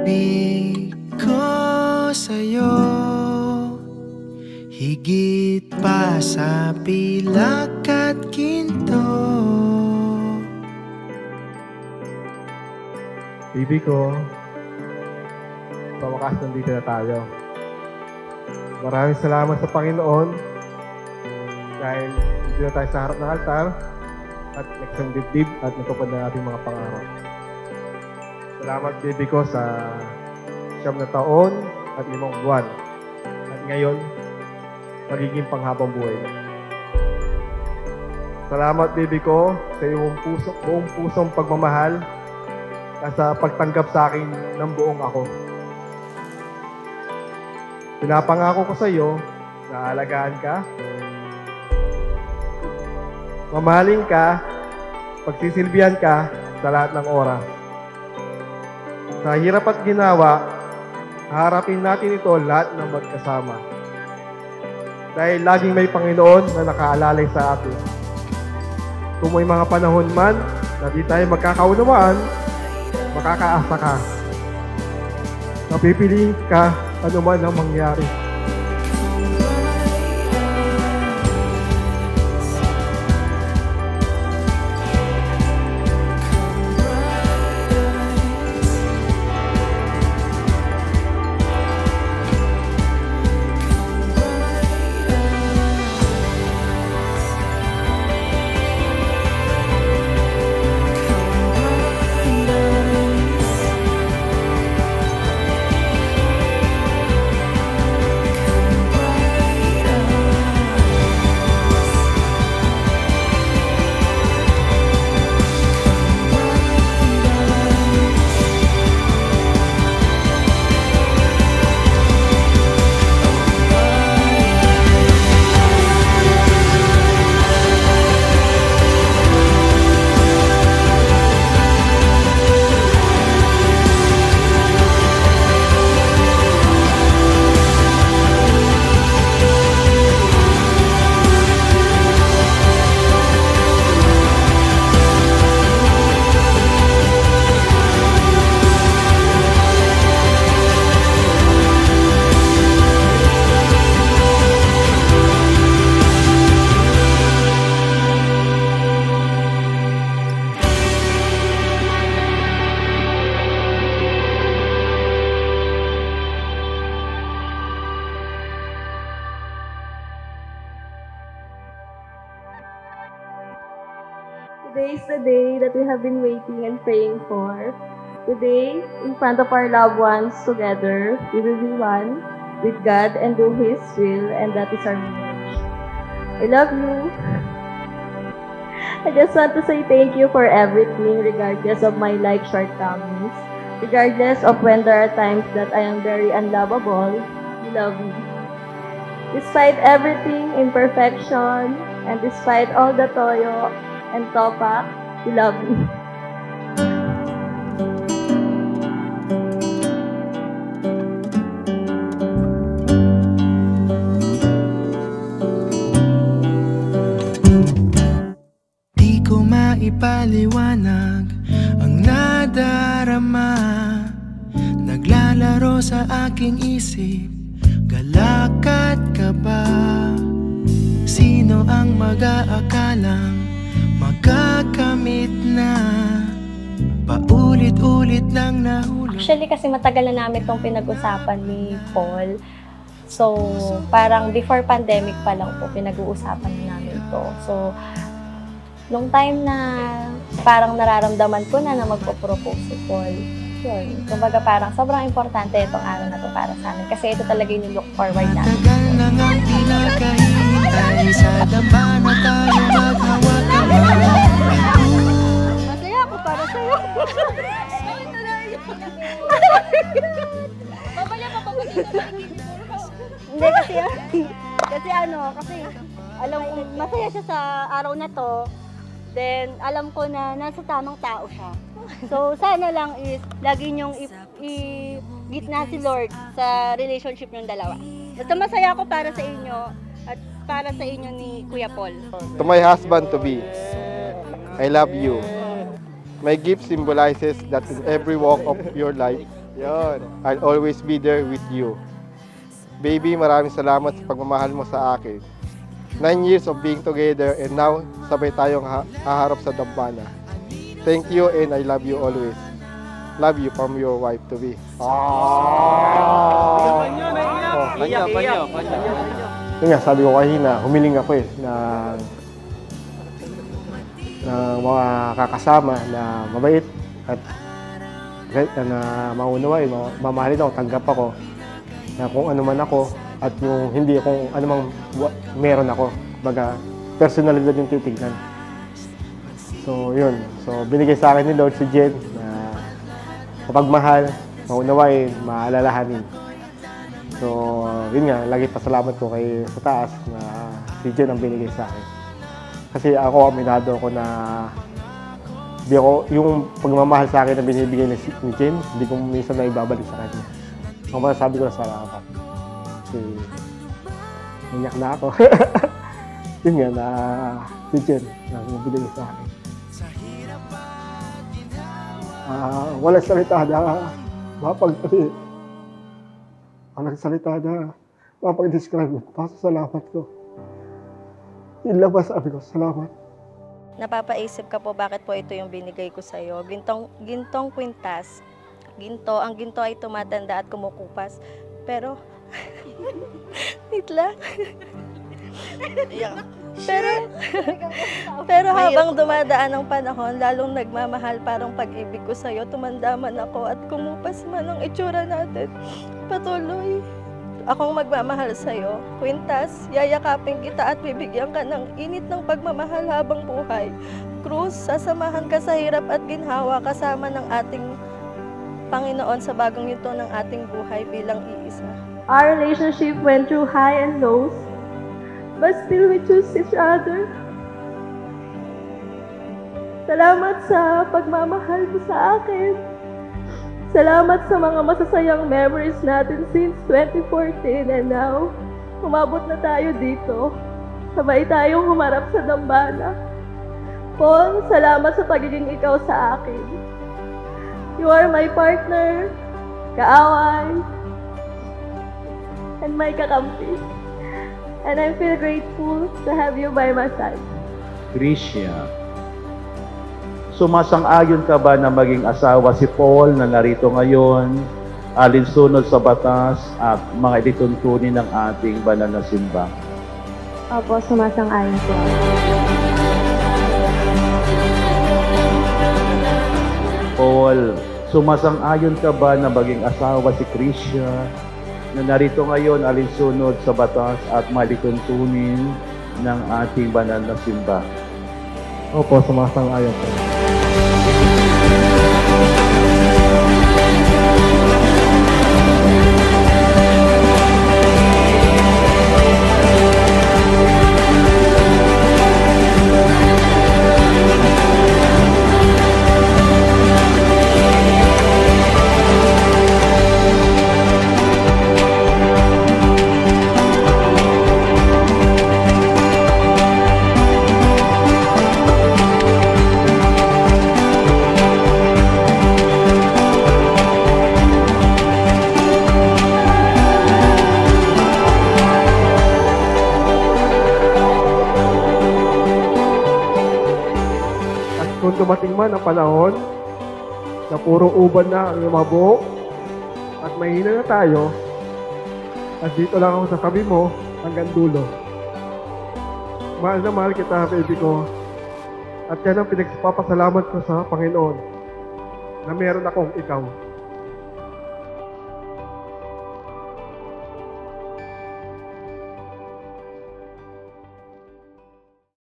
pag-ibig ko sa'yo, higit pa sa pilak at ginto. Bibi ko, sa wakas nandito na tayo. Maraming salamat sa Panginoon dahil dito na tayo sa harap ng altar at nagsang dibdib at natupad na ating mga pangarap. Salamat, Bibi ko, sa 9 na taon at 5 buwan. At ngayon, magiging panghabang buhay. Salamat, Bibi ko, sa iyong buong pusong pagmamahal at sa pagtanggap sa akin ng buong ako. Pinapangako ko sa iyo na aalagaan ka, mamahalin ka, pagsisilbihan ka sa lahat ng oras. Sa hirap at ginawa, harapin natin ito lahat ng magkasama. Dahil laging may Panginoon na nakaalalay sa atin. Kung may mga panahon man na di tayo magkakaunawaan, makakaasa ka. Napipiliin ka ano man ang mangyari. Today is the day that we have been waiting and praying for. Today, in front of our loved ones together, we will be one with God and do His will, and that is our marriage. I love you. I just want to say thank you for everything, regardless of my life shortcomings. Regardless of when there are times that I am very unlovable, you love me. Despite everything, imperfection, and despite all the toyo and topak, you love me. Di ko maipaliwanag ang nadarama, naglalaro sa aking isip, galak at kaba. Sino ang mag-aakalang magkakamit na paulit-ulit lang nahulog. Actually, kasi matagal na namin itong pinag-usapan ni Paul. So, parang before pandemic pa lang po, pinag-uusapan na namin ito. So, nung time na parang nararamdaman ko na magpo-propose si Paul, yun. Kumbaga parang sobrang importante itong araw na to para sa amin. Kasi ito talaga yung look forward namin. Matagal na ngang pinakahintay sa dama na tayo maghawa-kamay. Masaya ako para sa'yo. Hindi kasi alam ko masaya siya sa araw na to. Then alam ko na nasa tamang tao siya. So sana lang is lagi niyong i-gitna si Lord sa relationship ng dalawa. Basta masaya ako para sa inyo at para sa inyo ni Kuya Paul. To my husband to be, I love you. My gift symbolizes that in every walk of your life, Yon, I'll always be there with you. Baby, maraming salamat sa pagmamahal mo sa akin. 9 years of being together and now sabay tayong haharap sa dambana. Thank you and I love you always. Love you from your wife to be. Yun nga, sabi ko kanina, humiling ako na mga kakasama na mabait at na maunawain, mamahalin ako, tanggap ako na kung ano man ako at yung hindi kung ano mang meron ako. Baga, personalidad yung titignan. So, yun. So, binigay sa akin ni Lord si Jen na mapagmahal, maunawain, maalalahanin. So, yun nga, lagi pasalamat ko kay sa taas na si Jen ang binigay sa akin. Kasi ako, aminado ako na hindi ako, yung pagmamahal sa akin na binibigay ni Jen, hindi ko minsan na ibabalik sa kanya. Ang masasabi ko na salamat. Kasi, nanyak na ako. Yun nga, na si Jen, na binibigay sa akin. Walang salita na walang salita na mapag-describe. Pasasalamat ko. Yun lang ba sabi ko, salamat. Napapaisip ka po bakit po ito yung binigay ko sa'yo. Gintong kwintas. Ang ginto ay tumatanda at kumukupas. Pero, wait lang. Pero habang dumadaan ang panahon, lalong nagmamahal parang pag-ibig ko sa'yo. Tumanda man ako at kumupas man ang itsura natin. Patuloy akong magmamahal sa'yo. Kwintas, yayakapin kita at bibigyan ka ng init ng pagmamahal habang buhay. Cruz, sasamahan ka sa hirap at ginhawa kasama ng ating Panginoon sa bagong yugto ng ating buhay bilang iisa. Our relationship went through high and lows, but still we choose each other. Salamat sa pagmamahal mo sa akin. Salamat sa mga masasayang memories natin since 2014 and now, umabot na tayo dito. Sabay tayong humarap sa dambana. Paul, salamat sa pagiging ikaw sa akin. You are my partner, kaaway, and my kakampi. And I feel grateful to have you by my side. Grisha, sumasang-ayon ka ba na maging asawa si Paul na narito ngayon, alinsunod sa batas at mga ilituntunin ng ating banal na simba? Opo, sumasang-ayon po. Paul, sumasang-ayon ka ba na maging asawa si Grisha na narito ngayon, alinsunod sa batas at mga ilituntunin ng ating banal na simba? Opo, sumasang-ayon po. Kung dumating man ang panahon na puro uban na ang mga buhok at mahina na tayo, at dito lang ako sa tabi mo hanggang dulo. Mahal na mahal kita, baby ko. At yan ang pinagpapasalamat ko sa Panginoon na meron akong ikaw.